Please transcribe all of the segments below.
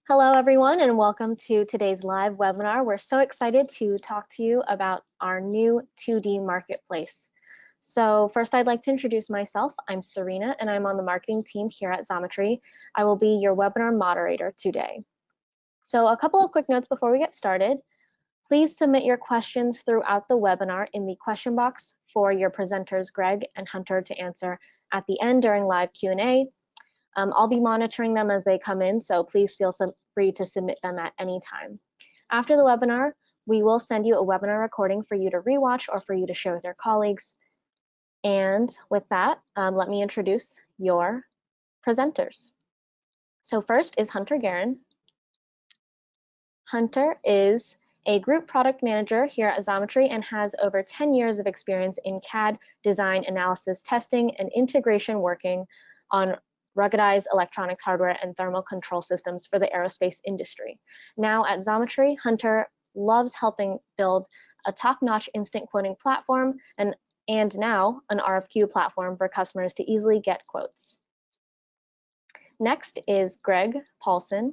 Hello, everyone, and welcome to today's live webinar. We're so excited to talk to you about our new 2D marketplace. So first, I'd like to introduce myself. I'm Serena, and I'm on the marketing team here at Xometry. I will be your webinar moderator today. So a couple of quick notes before we get started. Please submit your questions throughout the webinar in the question box for your presenters, Greg and Hunter, to answer at the end during live Q&A. I'll be monitoring them as they come in, so please feel free to submit them at any time. After the webinar, we will send you a webinar recording for you to rewatch or for you to share with your colleagues. And with that, let me introduce your presenters. So first is Hunter Guerin. Hunter is a group product manager here at Xometry and has over 10 years of experience in CAD design, analysis, testing, and integration working on ruggedized electronics hardware and thermal control systems for the aerospace industry. Now at Xometry, Hunter loves helping build a top-notch instant quoting platform and now an RFQ platform for customers to easily get quotes. Next is Greg Paulsen.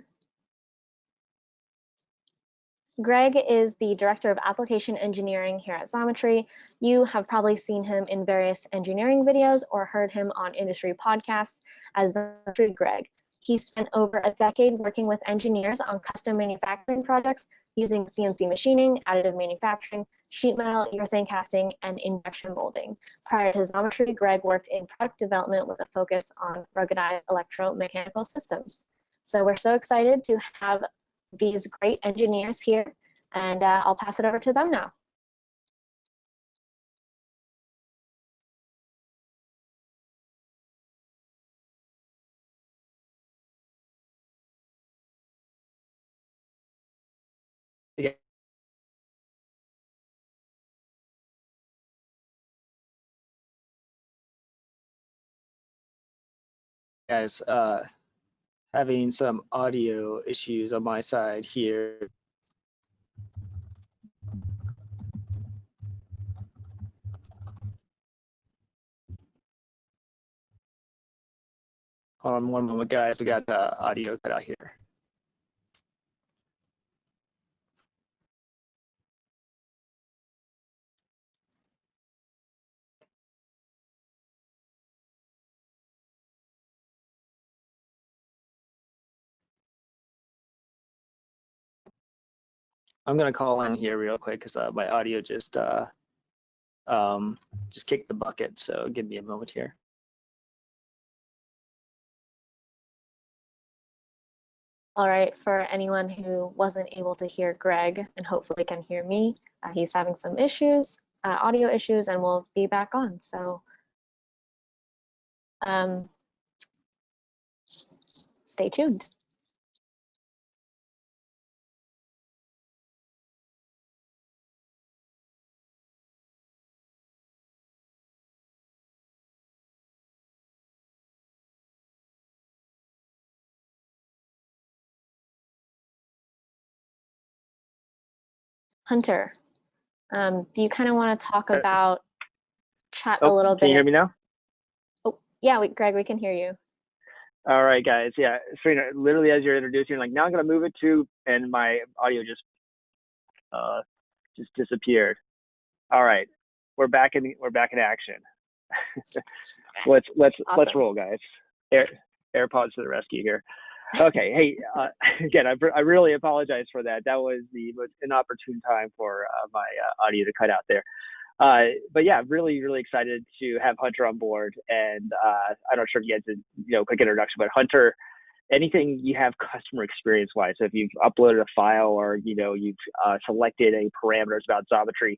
Greg is the Director of Application Engineering here at Xometry. You have probably seen him in various engineering videos or heard him on industry podcasts as Xometry Greg. He spent over a decade working with engineers on custom manufacturing projects using CNC machining, additive manufacturing, sheet metal, urethane casting, and injection molding. Prior to Xometry, Greg worked in product development with a focus on ruggedized electromechanical systems. So we're so excited to have these great engineers here, and I'll pass it over to them now. Yeah. Guys, having some audio issues on my side here. Hold on one moment, guys. We got the audio cut out here. I'm gonna call in here real quick because my audio just kicked the bucket. So give me a moment here. All right, for anyone who wasn't able to hear Greg and hopefully can hear me, he's having some issues, audio issues, and we'll be back on. So stay tuned. Hunter, do you kind of want to talk about, chat a little bit? Can you hear me now? Oh, yeah, Greg, we can hear you. All right, guys. Yeah, Serena, literally as you're introducing, like now I'm gonna move it to, and my audio just disappeared. All right, we're back in action. Let's roll, guys. AirPods to the rescue here. Okay, hey, again, I really apologize for that. That was the most inopportune time for my audio to cut out there. But yeah, really excited to have Hunter on board. And I'm not sure if you guys did, quick introduction, but Hunter, anything you have customer experience wise. So if you've uploaded a file or, you've selected any parameters about Xometry,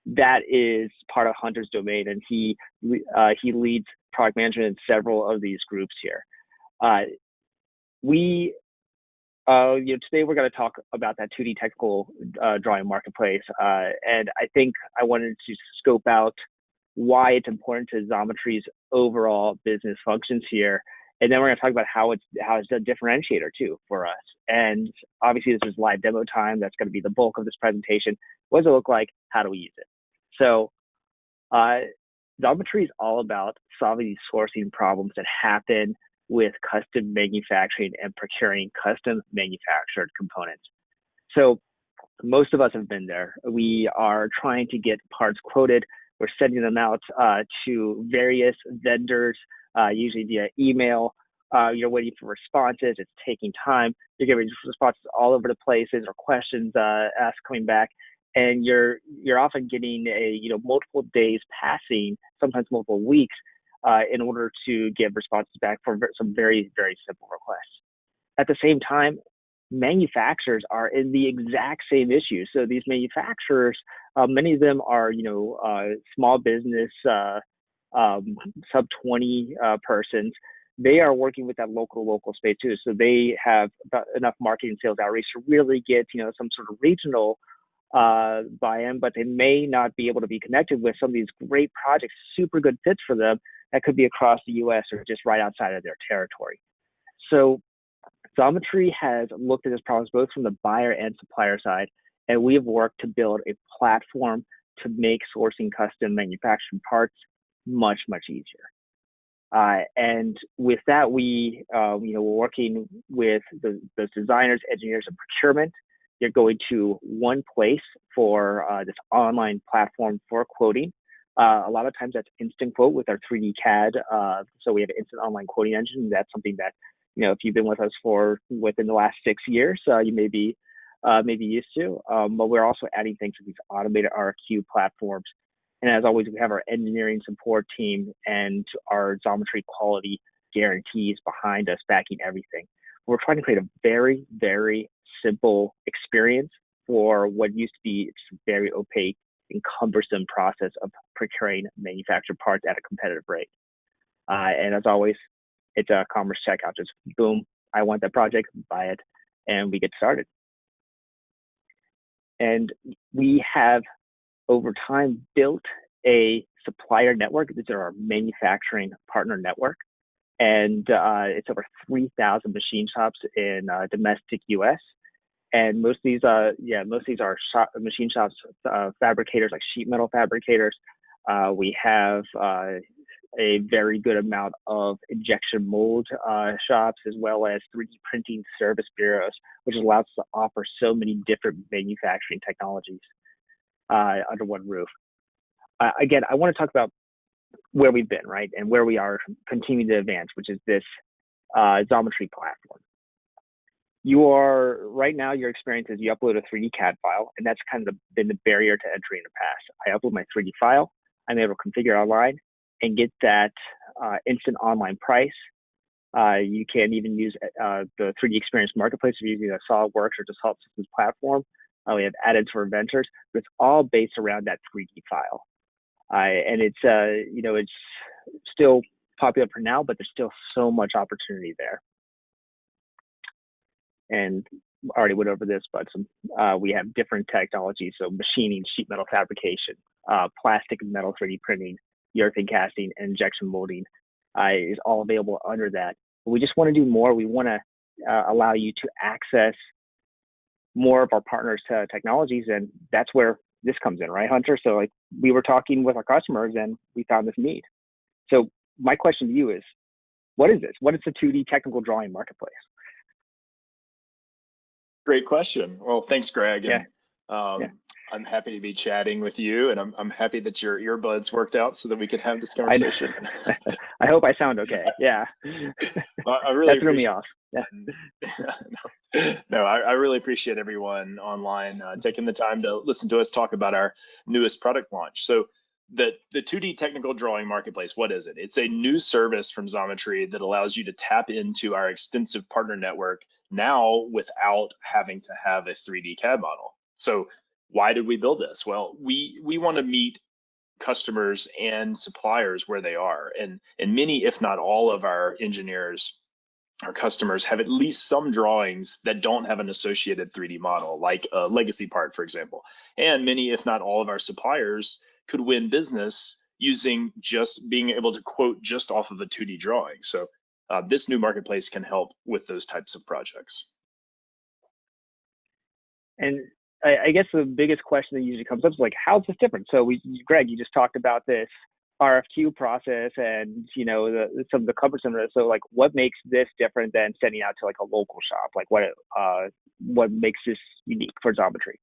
that is part of Hunter's domain. And he leads product management in several of these groups here. Today we're going to talk about that 2D technical drawing marketplace, and I think I wanted to scope out why it's important to Xometry's overall business functions here, and then we're going to talk about how it's a differentiator too for us. And obviously, this is live demo time. That's going to be the bulk of this presentation. What does it look like? How do we use it? So, Xometry is all about solving these sourcing problems that happen with custom manufacturing and procuring custom manufactured components. So most of us have been there. We are trying to get parts quoted. We're sending them out to various vendors, usually via email. You're waiting for responses. It's taking time. You're getting responses all over the places or questions asked coming back, and you're often getting multiple days passing, sometimes multiple weeks, in order to get responses back for some very, very simple requests. At the same time, manufacturers are in the exact same issue. So these manufacturers, many of them are, small business, sub 20 persons. They are working with that local space too. So they have enough marketing sales outreach to really get, some sort of regional buy-in, but they may not be able to be connected with some of these great projects, super good fits for them that could be across the US or just right outside of their territory. So Xometry has looked at this problem both from the buyer and supplier side, and we have worked to build a platform to make sourcing custom manufactured parts much, much easier. And with that, we're working with the designers, engineers, and procurement. You're going to one place for this online platform for quoting. A lot of times that's Instant Quote with our 3D CAD. So we have an instant online quoting engine. That's something that, if you've been with us within the last 6 years, you may be used to. But we're also adding things to these automated RFQ platforms. And as always, we have our engineering support team and our Xometry quality guarantees behind us, backing everything. We're trying to create a very, very simple experience for what used to be a very opaque and cumbersome process of procuring manufactured parts at a competitive rate. And as always, it's a commerce checkout. Just boom, I want that project, buy it, and we get started. And we have, over time, built a supplier network. These are our manufacturing partner network. And it's over 3,000 machine shops in domestic US. And most of these are machine shops, fabricators like sheet metal fabricators. We have a very good amount of injection mold shops, as well as 3D printing service bureaus, which allows us to offer so many different manufacturing technologies under one roof. Again, I want to talk about where we've been, right, and where we are continuing to advance, which is this Xometry platform. Right now, your experience is you upload a 3D CAD file, and that's kind of been the barrier to entry in the past. I upload my 3D file, I'm able to configure online and get that instant online price. You can even use the 3D Experience Marketplace if you're using a SolidWorks or Dassault Systems platform. We have add-ins for inventors, but it's all based around that 3D file. And it's it's still popular for now, but there's still so much opportunity there. And I already went over this, but we have different technologies, so machining, sheet metal fabrication, plastic and metal 3D printing, urethane casting, and injection molding is all available under that. But we just want to do more. We want to allow you to access more of our partners' technologies, and that's where this comes in, right, Hunter? So like we were talking with our customers, and we found this need. So my question to you is, what is this? What is the 2D technical drawing marketplace? Great question. Well, thanks, Greg. Yeah. And I'm happy to be chatting with you, and I'm happy that your earbuds worked out so that we could have this conversation. I hope I sound okay. Yeah. Well, I really that threw me off. Yeah. No, I really appreciate everyone online taking the time to listen to us talk about our newest product launch. So the 2D technical drawing marketplace, what is it? It's a new service from Xometry that allows you to tap into our extensive partner network now without having to have a 3D CAD model. So why did we build this? Well, we want to meet customers and suppliers where they are, and many, if not all, of our engineers, our customers, have at least some drawings that don't have an associated 3D model, like a legacy part, for example. And many, if not all, of our suppliers could win business using just being able to quote just off of a 2D drawing. So this new marketplace can help with those types of projects. And I guess the biggest question that usually comes up is like, how's this different? So Greg, you just talked about this RFQ process and some of the cumbersomeness. So like, what makes this different than sending out to like a local shop? Like what makes this unique for Xometry?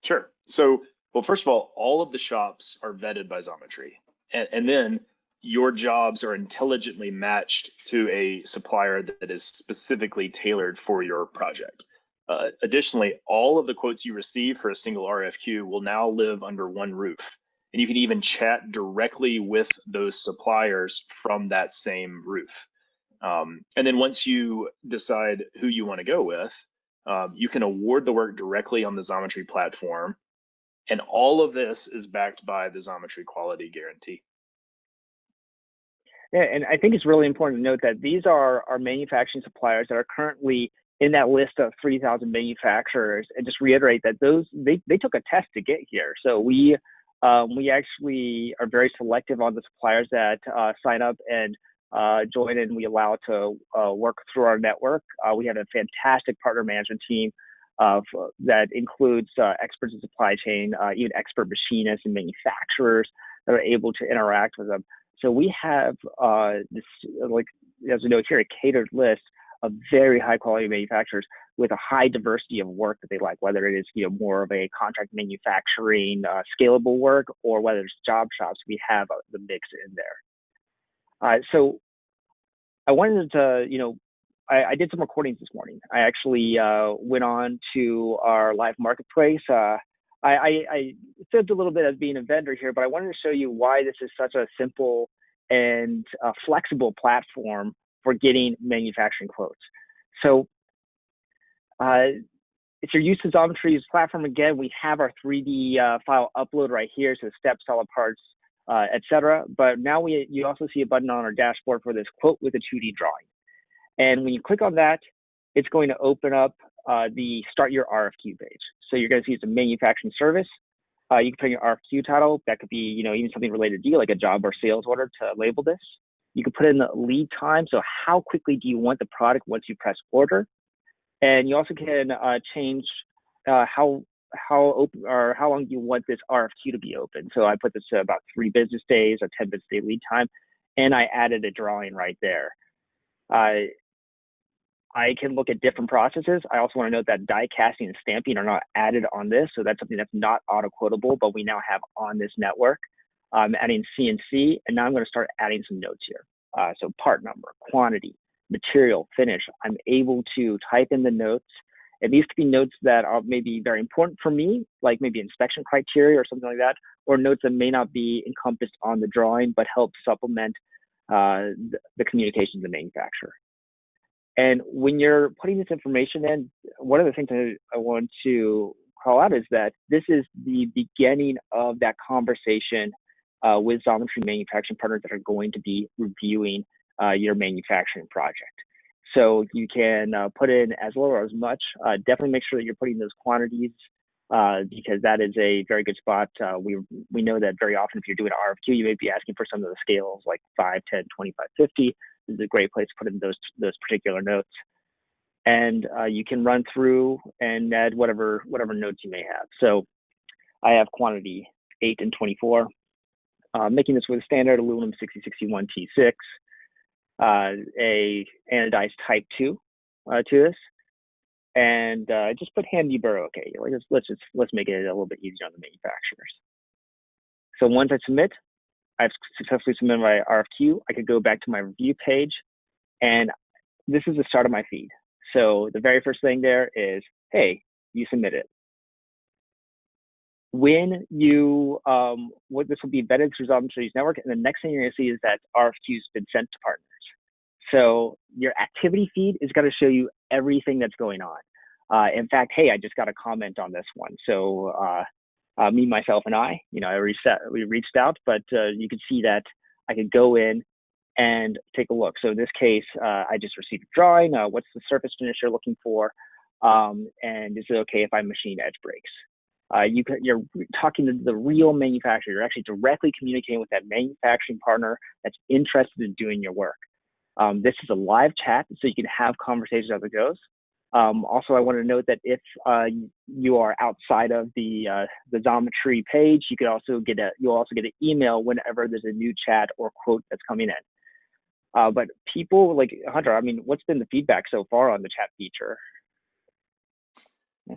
Sure. So, well, first of all of the shops are vetted by Xometry, and then your jobs are intelligently matched to a supplier that is specifically tailored for your project. Additionally, all of the quotes you receive for a single RFQ will now live under one roof. And you can even chat directly with those suppliers from that same roof. And then once you decide who you want to go with, you can award the work directly on the Xometry platform. And all of this is backed by the Xometry quality guarantee. Yeah, and I think it's really important to note that these are our manufacturing suppliers that are currently in that list of 3,000 manufacturers, and just reiterate that they took a test to get here. So we actually are very selective on the suppliers that sign up and join, and we allow to work through our network. We have a fantastic partner management team that includes experts in supply chain, even expert machinists and manufacturers that are able to interact with them. So we have this, like as we know here, a catered list of very high quality manufacturers with a high diversity of work that they like, whether it is more of a contract manufacturing scalable work, or whether it's job shops. We have the mix in there. So I wanted to, I did some recordings this morning. I actually went on to our live marketplace. I fibbed a little bit as being a vendor here, but I wanted to show you why this is such a simple and flexible platform for getting manufacturing quotes. So if you're used to Xometry's platform, again, we have our 3D file upload right here, so steps, solid parts, etc. But now you also see a button on our dashboard for this quote with a 2D drawing. And when you click on that, it's going to open up the Start Your RFQ page. So you're going to see it's a manufacturing service. You can put in your RFQ title. That could be, even something related to you, like a job or sales order, to label this. You can put in the lead time. So how quickly do you want the product once you press order? And you also can change how open or how long you want this RFQ to be open. So I put this to about 3 business days or 10 business day lead time, and I added a drawing right there. I can look at different processes. I also want to note that die casting and stamping are not added on this, so that's something that's not auto-quotable, but we now have on this network. I'm adding CNC, and now I'm going to start adding some notes here. So part number, quantity, material, finish. I'm able to type in the notes, and these could be notes that are maybe very important for me, like maybe inspection criteria or something like that, or notes that may not be encompassed on the drawing, but help supplement the communication to the manufacturer. And when you're putting this information in, one of the things I want to call out is that this is the beginning of that conversation with Xometry manufacturing partners that are going to be reviewing your manufacturing project. So you can put in as little or as much. Definitely make sure that you're putting those quantities because that is a very good spot. We know that very often if you're doing an RFQ, you may be asking for some of the scales like 5, 10, 25, 50. This is a great place to put in those particular notes. And you can run through and add whatever notes you may have. So I have quantity 8 and 24. Making this with a standard aluminum 6061 T6, a anodized type 2 to this, and just put hand deburr okay. Let's make it a little bit easier on the manufacturers. So once I submit, I've successfully submitted my RFQ. I could go back to my review page, and this is the start of my feed. So the very first thing there is, hey, you submitted. When you, this will be vetted through Xometry's network, and the next thing you're going to see is that RFQ's been sent to partners. So your activity feed is going to show you everything that's going on. In fact, hey, I just got a comment on this one. So me, myself, and we reached out, but you can see that I could go in and take a look. So in this case, I just received a drawing. What's the surface finish you're looking for? And is it okay if I machine edge breaks? You're talking to the real manufacturer. You're actually directly communicating with that manufacturing partner that's interested in doing your work. This is a live chat, so you can have conversations as it goes. Also, I want to note that if you are outside of the Xometry page, you'll also get an email whenever there's a new chat or quote that's coming in. But people like Hunter, I mean, what's been the feedback so far on the chat feature?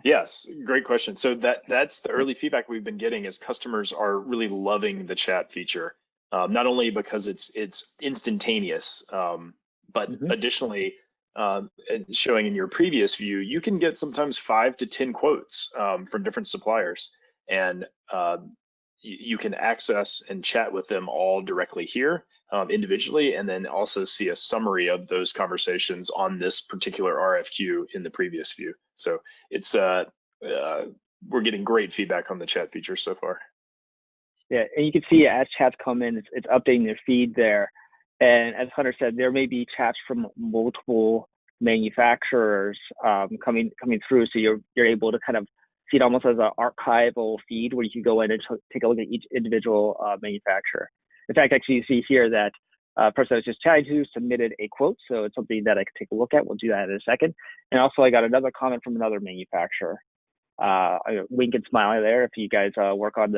Yes, great question. So that's the early feedback we've been getting is customers are really loving the chat feature, not only because it's instantaneous, but additionally, showing in your previous view, you can get sometimes 5 to 10 quotes from different suppliers, and you can access and chat with them all directly here individually, and then also see a summary of those conversations on this particular RFQ in the previous view. So it's we're getting great feedback on the chat feature so far. Yeah, and you can see as chats come in, it's updating their feed there. And as Hunter said, there may be chats from multiple manufacturers coming through, so you're able to kind of see it almost as an archival feed where you can go in and take a look at each individual manufacturer. In fact, actually, you see here that person I was just chatting to submitted a quote, so it's something that I could take a look at. We'll do that in a second. And also, I got another comment from another manufacturer. Wink and smile there. If you guys work on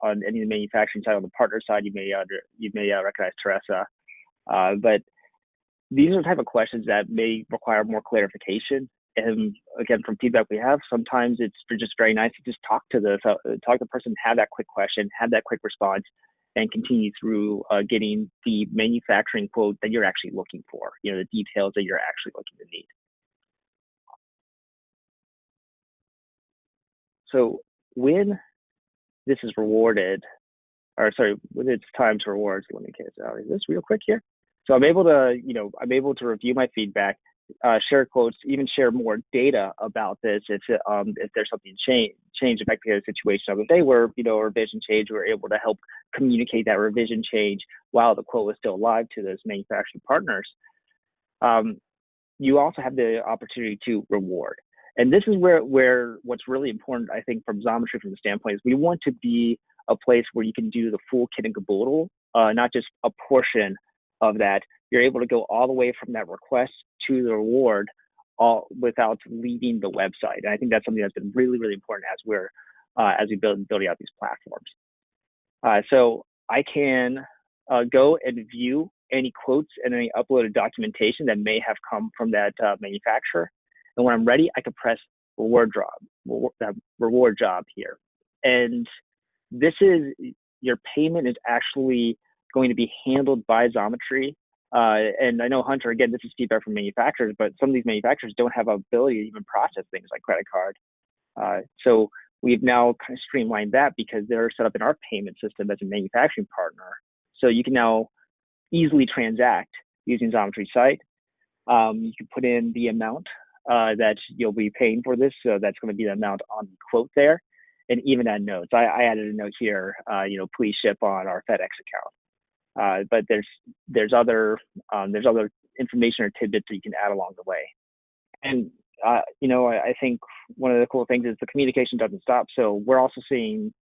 any of the manufacturing side, on the partner side, you may recognize Teresa. But these are the type of questions that may require more clarification. And again, from feedback we have, sometimes it's just very nice to just talk to the person, have that quick question, have that quick response, and continue through getting the manufacturing quote that you're actually looking for, the details that you're actually looking to need. So when this is rewarded, when it's time to reward, so let me get out of this real quick here. So I'm able to review my feedback, share quotes, even share more data about this if there's something change. In fact, we had a situation the other day where a revision change, we were able to help communicate that revision change while the quote was still live to those manufacturing partners. You also have the opportunity to reward. And this is where what's really important, I think, from Xometry from the standpoint is we want to be a place where you can do the full kit and caboodle, not just a portion of that. You're able to go all the way from that request to the reward, all without leaving the website. And I think that's something that's been really, really important as we building out these platforms. So I can go and view any quotes and any uploaded documentation that may have come from that manufacturer. And when I'm ready, I can press reward job here. And this is, your payment is actually going to be handled by Xometry. And I know, Hunter, again, this is feedback from manufacturers, but some of these manufacturers don't have the ability to even process things like credit card. So we've now kind of streamlined that because they're set up in our payment system as a manufacturing partner. So you can now easily transact using Xometry's site. You can put in the amount that you'll be paying for this. So that's going to be the amount on the quote there. And even add notes. I added a note here, please ship on our FedEx account. But there's other information or tidbits that you can add along the way. And I think one of the cool things is the communication doesn't stop. So we're also seeing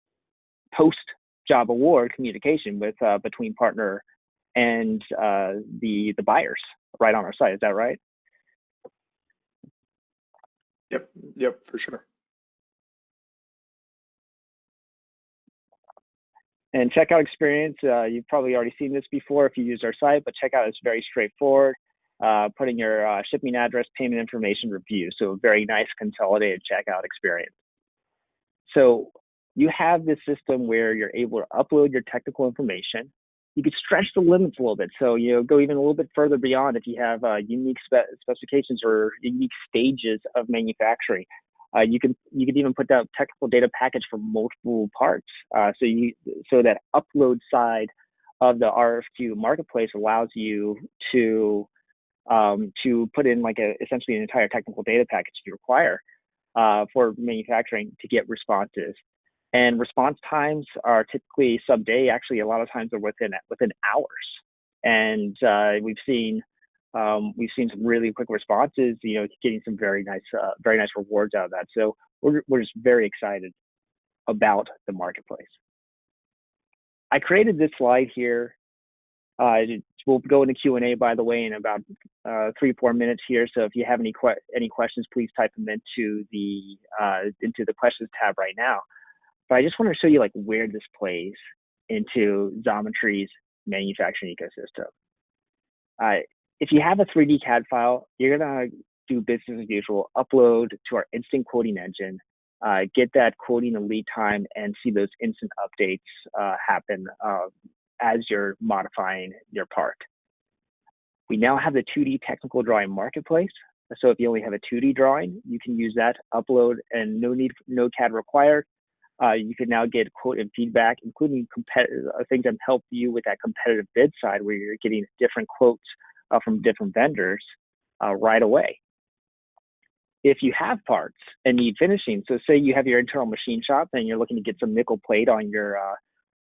post-job award communication with between partner and the buyers right on our site. Is that right? Yep, for sure. And checkout experience, you've probably already seen this before if you used our site, but checkout is very straightforward. Putting your shipping address, payment information, review. So a very nice consolidated checkout experience. So you have this system where you're able to upload your technical information. You could stretch the limits a little bit. So, go even a little bit further beyond if you have unique specifications or unique stages of manufacturing. You could even put down technical data package for multiple parts. So that upload side of the RFQ Marketplace allows you to put in essentially an entire technical data package you require for manufacturing to get responses. And response times are typically sub-day. Actually, a lot of times they're within hours. And we've seen some really quick responses. Getting some very nice rewards out of that. So we're just very excited about the marketplace. I created this slide here to We'll go into Q&A, by the way, in about 3-4 minutes here. So if you have any questions, please type them into the questions tab right now. But I just want to show you like where this plays into Xometry's manufacturing ecosystem. If you have a 3D CAD file, you're gonna do business as usual, upload to our instant quoting engine, get that quoting and lead time, and see those instant updates happen as you're modifying your part. We now have the 2D technical drawing marketplace. So if you only have a 2D drawing, you can use that, upload, and no CAD required. You can now get quote and feedback, including things that help you with that competitive bid side, where you're getting different quotes from different vendors right away. If you have parts and need finishing, so say you have your internal machine shop and you're looking to get some nickel plate on your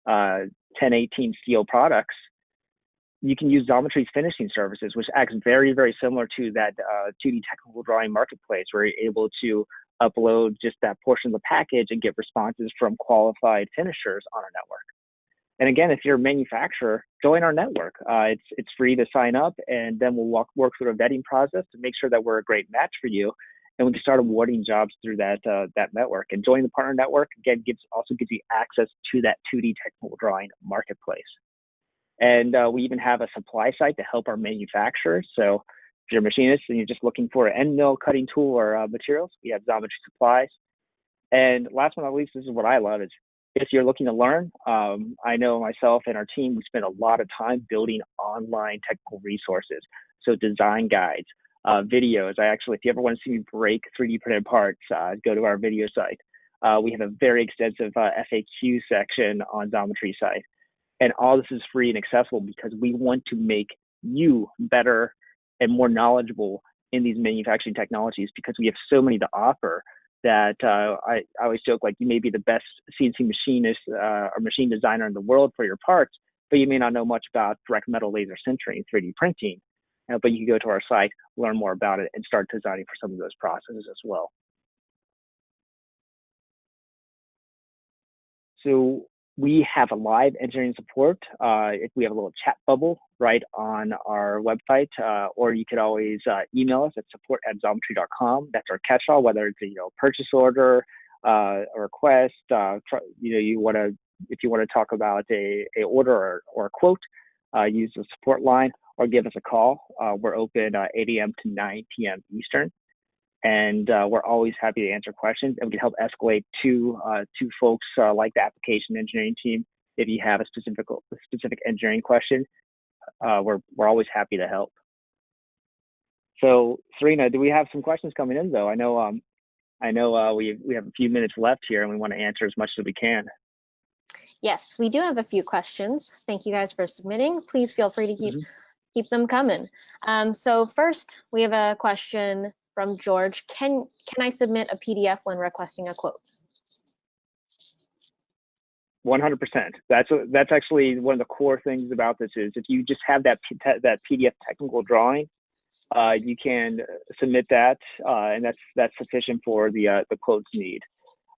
1018 steel products, you can use Xometry's finishing services, which acts very, very similar to that 2D technical drawing marketplace, where you're able to upload just that portion of the package and get responses from qualified finishers on our network. And again, if you're a manufacturer, join our network. It's free to sign up, and then we'll work through a vetting process to make sure that we're a great match for you, and we can start awarding jobs through that network. And joining the partner network again also gives you access to that 2D technical drawing marketplace. And we even have a supply site to help our manufacturers. So if you're a machinist and you're just looking for an end mill cutting tool or materials, we have Xometry supplies. And last but not least, this is what I love, is if you're looking to learn, I know myself and our team, we spend a lot of time building online technical resources. So design guides, videos. If you ever want to see me break 3D printed parts, go to our video site. We have a very extensive FAQ section on Xometry site. And all this is free and accessible because we want to make you better and more knowledgeable in these manufacturing technologies, because we have so many to offer that I always joke, like, you may be the best CNC machinist or machine designer in the world for your parts, but you may not know much about direct metal laser sintering, 3D printing. But you can go to our site, learn more about it, and start designing for some of those processes as well. So we have a live engineering support. If we have a little chat bubble right on our website, or you could always email us at support@xometry.com. That's our catch-all, whether it's a purchase order, a request, if you want to talk about a order or a quote, use the support line or give us a call. We're open 8 a.m. to 9 p.m. Eastern. And we're always happy to answer questions, and we can help escalate to folks like the application engineering team. If you have a specific engineering question, we're always happy to help. So Serena, do we have some questions coming in though? I know we have a few minutes left here, and we want to answer as much as we can. Yes, we do have a few questions. Thank you guys for submitting. Please feel free to keep them coming. So first, we have a question from George. Can I submit a PDF when requesting a quote? 100%. That's actually one of the core things about this, is if you just have that PDF technical drawing, you can submit that, and that's sufficient for the quotes need.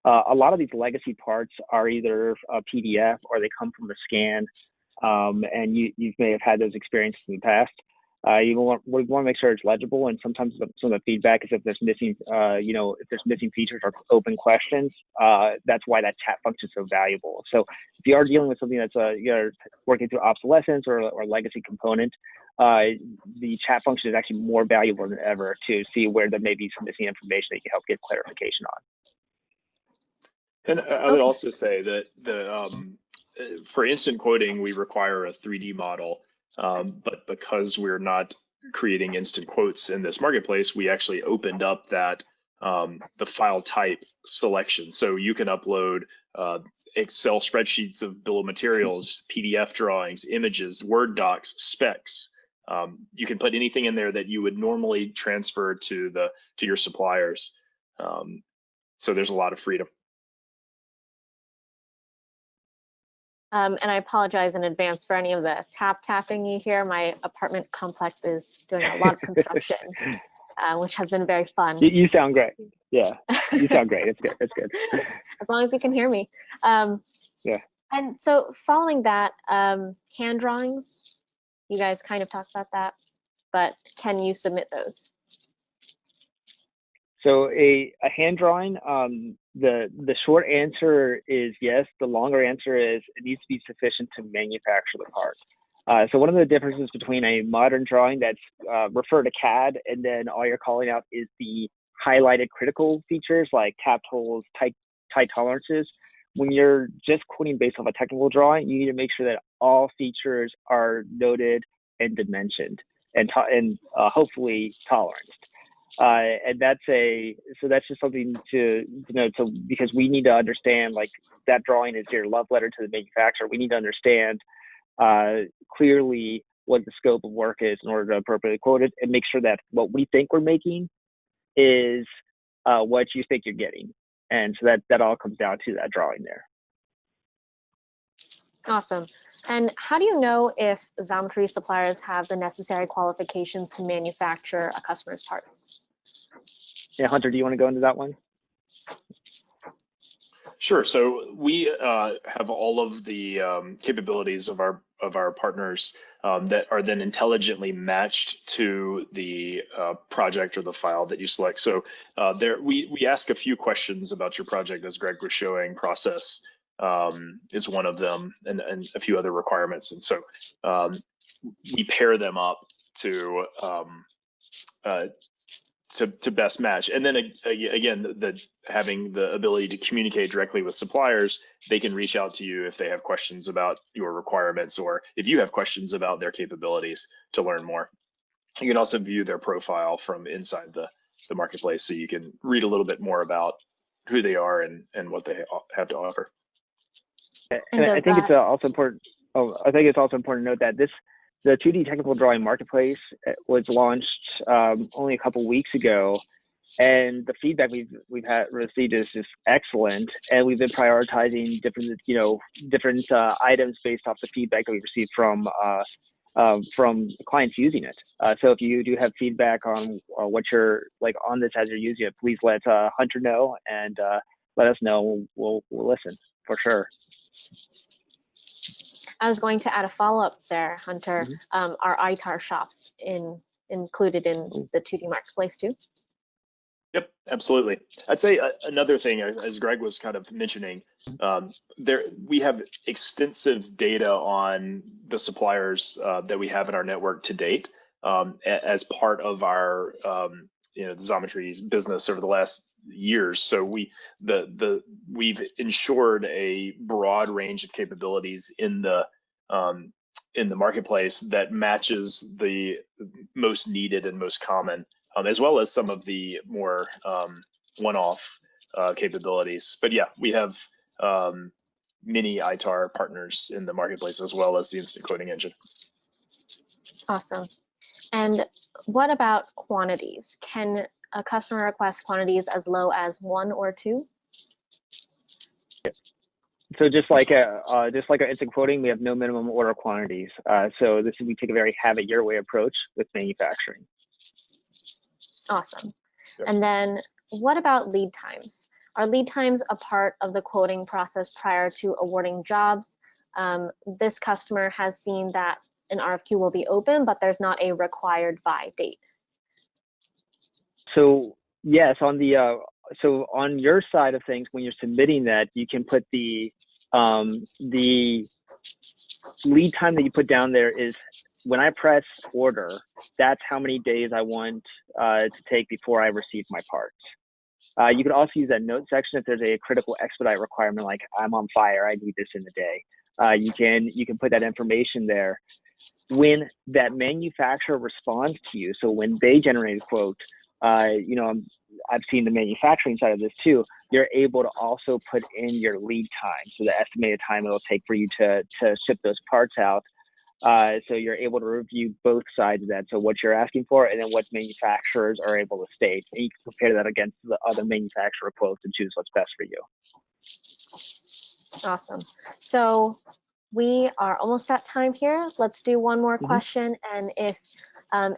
A lot of these legacy parts are either a PDF or they come from a scan, and you may have had those experiences in the past. We want to make sure it's legible, and sometimes some of the feedback is if there's missing, if there's missing features or open questions. That's why that chat function is so valuable. So if you are dealing with something that's you're working through obsolescence or legacy component, the chat function is actually more valuable than ever to see where there may be some missing information that you can help get clarification on. And I would also say that for instant quoting, we require a 3D model. But because we're not creating instant quotes in this marketplace, we actually opened up that the file type selection. So you can upload Excel spreadsheets of bill of materials, PDF drawings, images, Word docs, specs. You can put anything in there that you would normally transfer to your suppliers. So there's a lot of freedom. And I apologize in advance for any of the tapping you hear. My apartment complex is doing a lot of construction, which has been very fun. You sound great. Yeah, you sound great. It's good. It's good. As long as you can hear me. Yeah. And so following that, hand drawings, You guys kind of talked about that, but can you submit those? So a hand drawing, the short answer is yes. The longer answer is it needs to be sufficient to manufacture the part. So one of the differences between a modern drawing that's refer to CAD, and then all you're calling out is the highlighted critical features like tapped holes, tight tolerances. When you're just quoting based off a technical drawing, you need to make sure that all features are noted and dimensioned, and hopefully toleranced. And that's just something to know. So because we need to understand, like, that drawing is your love letter to the manufacturer. We need to understand clearly what the scope of work is in order to appropriately quote it, and make sure that what we think we're making is what you think you're getting. And so that all comes down to that drawing there. Awesome. And how do you know if Xometry suppliers have the necessary qualifications to manufacture a customer's parts? Yeah, Hunter, do you want to go into that one? Sure. So we have all of the capabilities of our partners that are then intelligently matched to the project or the file that you select. So we ask a few questions about your project, as Greg was showing. Process is one of them, and a few other requirements. And so we pair them up to best match. And then again, having the ability to communicate directly with suppliers, they can reach out to you if they have questions about your requirements, or if you have questions about their capabilities to learn more. You can also view their profile from inside the marketplace, so you can read a little bit more about who they are and what they have to offer. And I think it's also important. I think it's also important to note that the 2D technical drawing marketplace was launched only a couple weeks ago, and the feedback we've received is just excellent. And we've been prioritizing different items based off the feedback that we received from clients using it. So if you do have feedback on what you're like on this as you're using it, please let Hunter know, and let us know. We'll listen for sure. I was going to add a follow-up there, Hunter. Mm-hmm. Are ITAR shops included in the 2D marketplace too? Yep, absolutely. I'd say another thing, as Greg was kind of mentioning, we have extensive data on the suppliers that we have in our network to date, as part of our Xometry's business over the last years. So we've ensured a broad range of capabilities in the marketplace that matches the most needed and most common, as well as some of the more one-off capabilities. But yeah, we have many ITAR partners in the marketplace, as well as the instant quoting engine. Awesome. And what about quantities? Can a customer request quantities as low as 1 or 2? So just like our instant quoting, we have no minimum order quantities. So we take a very have it your way approach with manufacturing. Awesome. Yep. And then what about lead times? Are lead times a part of the quoting process prior to awarding jobs? This customer has seen that an RFQ will be open, but there's not a required buy date. So yes, on your side of things, when you're submitting that, you can put the lead time that you put down there is when I press order, that's how many days I want to take before I receive my parts. You can also use that note section if there's a critical expedite requirement, like I'm on fire, I need this in the day. You can put that information there. When that manufacturer responds to you, so when they generate a quote, I've seen the manufacturing side of this too. You're able to also put in your lead time, so the estimated time it'll take for you to ship those parts out. So you're able to review both sides of that. So what you're asking for, and then what manufacturers are able to state, and you can compare that against the other manufacturer quotes and choose what's best for you. Awesome. So we are almost at time here. Let's do one more question. And if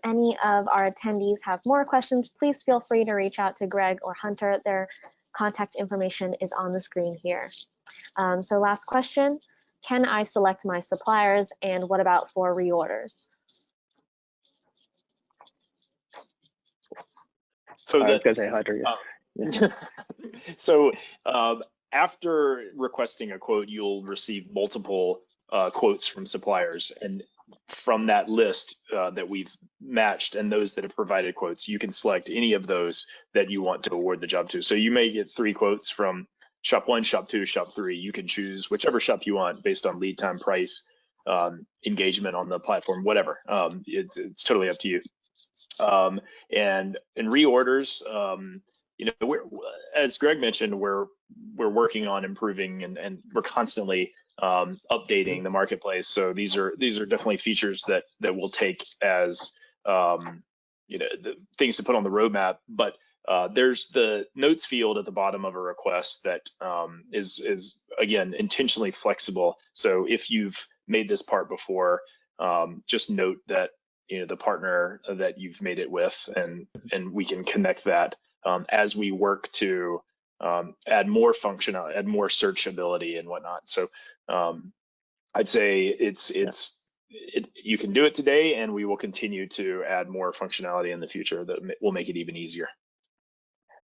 any of our attendees have more questions, please feel free to reach out to Greg or Hunter. Their contact information is on the screen here. So last question, can I select my suppliers, and what about for reorders? So I was going to say Hunter. Yeah. So after requesting a quote, you'll receive multiple quotes from suppliers, and from that list that we've matched and those that have provided quotes, you can select any of those that you want to award the job to. So you may get 3 quotes from shop 1, shop 2, shop 3. You can choose whichever shop you want based on lead time, price, engagement on the platform, whatever. It's totally up to you. And in reorders, you know, as Greg mentioned, we're working on improving, and we're constantly updating the marketplace. So these are definitely features that we'll take as you know, the things to put on the roadmap. But there's the notes field at the bottom of a request that is again intentionally flexible. So if you've made this part before, just note that, you know, the partner that you've made it with, and we can connect that as we work to add more functionality, add more searchability and whatnot. So I'd say you can do it today, and we will continue to add more functionality in the future that will make it even easier.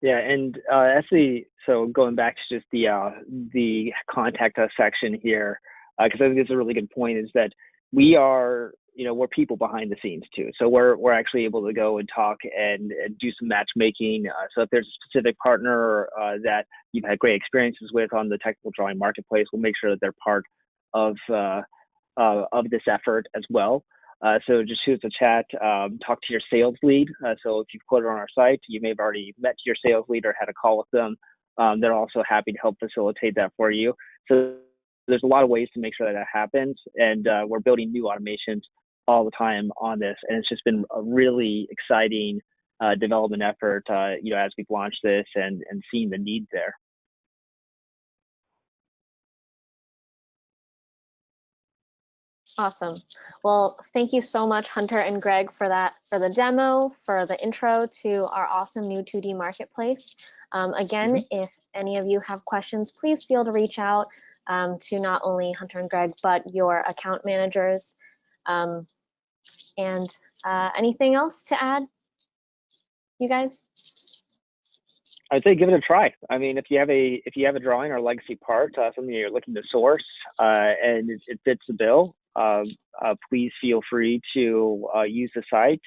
Yeah, and actually, so going back to just the contact us section here, because I think it's a really good point, is that we are, you know, we're people behind the scenes too. So we're actually able to go and talk and do some matchmaking. So if there's a specific partner that you've had great experiences with on the technical drawing marketplace, we'll make sure that they're part of this effort as well. So just shoot us a chat, talk to your sales lead. So if you've quoted on our site, you may have already met your sales lead or had a call with them. They're also happy to help facilitate that for you. So there's a lot of ways to make sure that happens, and we're building new automations all the time on this, and it's just been a really exciting development effort, you know, as we've launched this and seeing the need there. Awesome. Well, thank you so much, Hunter and Greg, for the demo, for the intro to our awesome new 2D marketplace. Again, if any of you have questions, please feel to reach out to not only Hunter and Greg, but your account managers. And anything else to add, you guys? I'd say give it a try. I mean, if you have a drawing or legacy part, something you're looking to source, and it fits the bill, please feel free to use the site.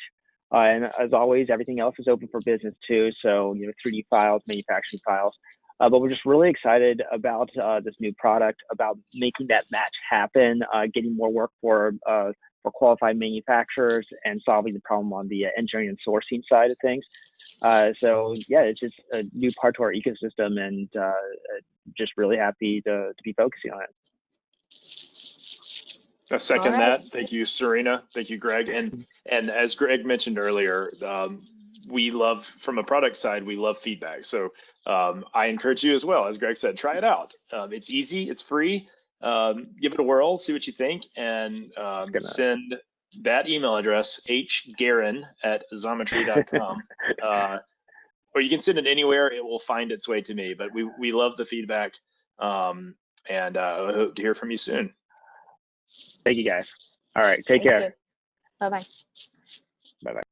And as always, everything else is open for business too. So, you know, 3D files, manufacturing files. But we're just really excited about this new product, about making that match happen, getting more work for qualified manufacturers, and solving the problem on the engineering and sourcing side of things. So yeah, it's just a new part to our ecosystem, and just really happy to be focusing on it. I second that. Thank you, Serena. Thank you, Greg. And as Greg mentioned earlier, we love, from a product side, we love feedback. So I encourage you as well, as Greg said, try it out. It's easy, it's free. Give it a whirl, see what you think, and send that email address, hguerin@xometry.com. Or you can send it anywhere, it will find its way to me. But we love the feedback, and I hope to hear from you soon. Thank you, guys. All right, take care. Bye-bye. Bye-bye.